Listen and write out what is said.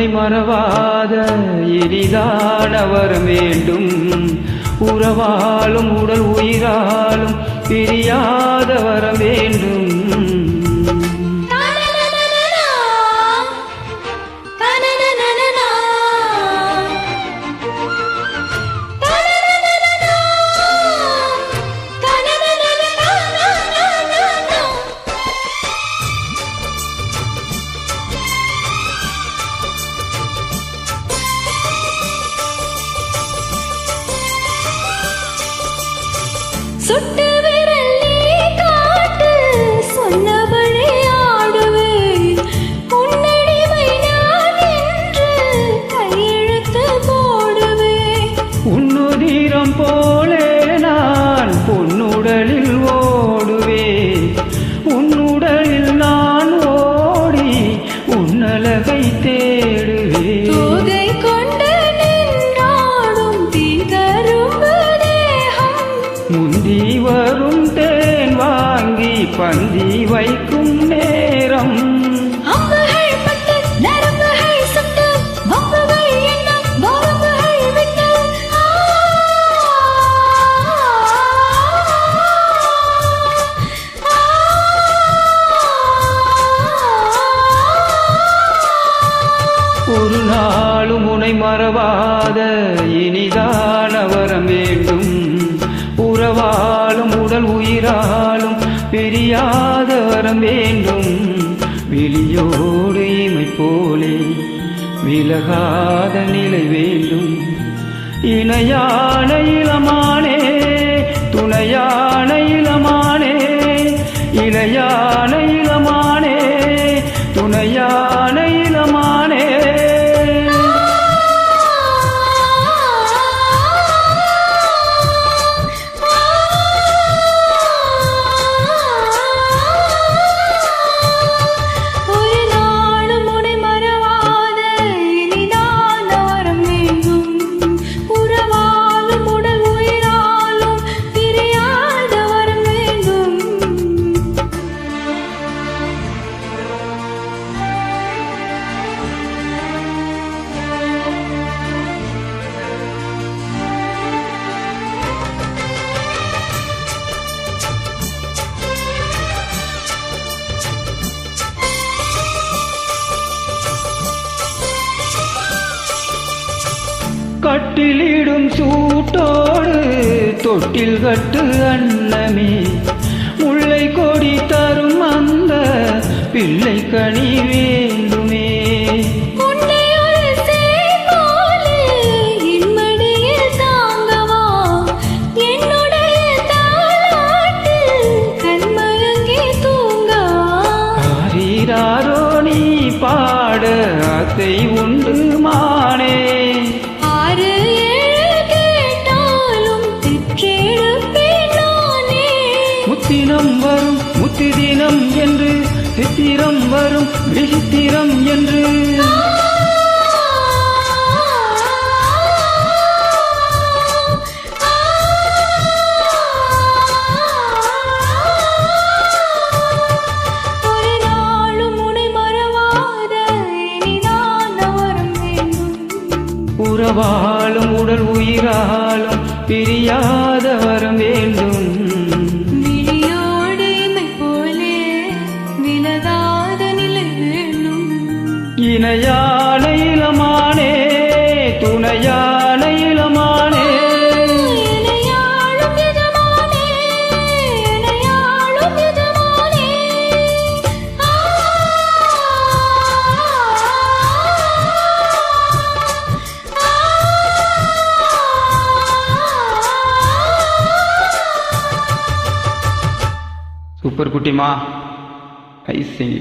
உனை மறவாத இனிதான வர வேண்டும். உறவாலும் உடல் உயிராலும் பிரியாத வர வேண்டும். சுட்டு விரல் நீ காட்டு சொன்னபடி ஆடுவேன். உன்னடிமை நான் என்று கையெழுத்து போடுவேன். உன்னுதிரம் போலே நான் பொன்னுடலில் ஓடுவேன். உன்னுடலில் நான் ஓடி உன்னழகை தேடுவேன். தோகை கொண்டு நின்றாடும் தீகரும்பு தேகம். முந்தி வரும் தேன் வாங்கி பந்தி வைக்கும் நேரம். அம்புகள் பட்டு நரம்புகள் சுட்டு வம்புகள் எண்ணம் வரம்புகள் விட்டு. ஒரு நாளும் உனை மறவாத இனிதான வரம் வேண்டும். உறவாலும் உடல் உயிராலும் பிரியாத வரம் வேண்டும். விழியோடு இமை போலே விலகாத நிலை வேண்டும். இணையான இளமானே துணையான இளமானே இணையான இளமானே துணையான இளமானே. ஒரு நாளும் உனை மறவாத இனிதான வரம் வேண்டும். உறவாலும் உடல் உயிராலும் பிரியாத வரம் வேண்டும். கட்டிலிடும் சூட்டோடு தொட்டில் கட்டு அன்னமே. முல்லை கொடி தரும் அந்த பிள்ளை கனி வேண்டுமே. உன்னை ஒரு சேய் போலே என் மடியில் தாங்கவா. என்னுடைய தாலாட்டில் கண்மயங்கி தூங்கவா. ஆரீராரோ நீ பாட ஆசை உண்டு மானே. ஆறு ஏழு கேட்டாலும் பெற்றெடுப்பேன் நானே. முத்தினம் வரும் முத்திதினம் என்று சித்திரம் வரும் விசித்திரம் என்று. ஒரு நாளும் உனை மறவாத இனிதான வரம் வேண்டும். உறவாலும் உடல் உயிராலும் பிரியாத வரம் வேண்டும். விழியோடு இமை போலே விலகாத நிலை வேண்டும். இணையான இளமானே துணையான இளமானே. இணையாளும் எஜமானே இணையாளும் எஜமானே. சூப்பர் குட்டிமா, ஐ சிங்.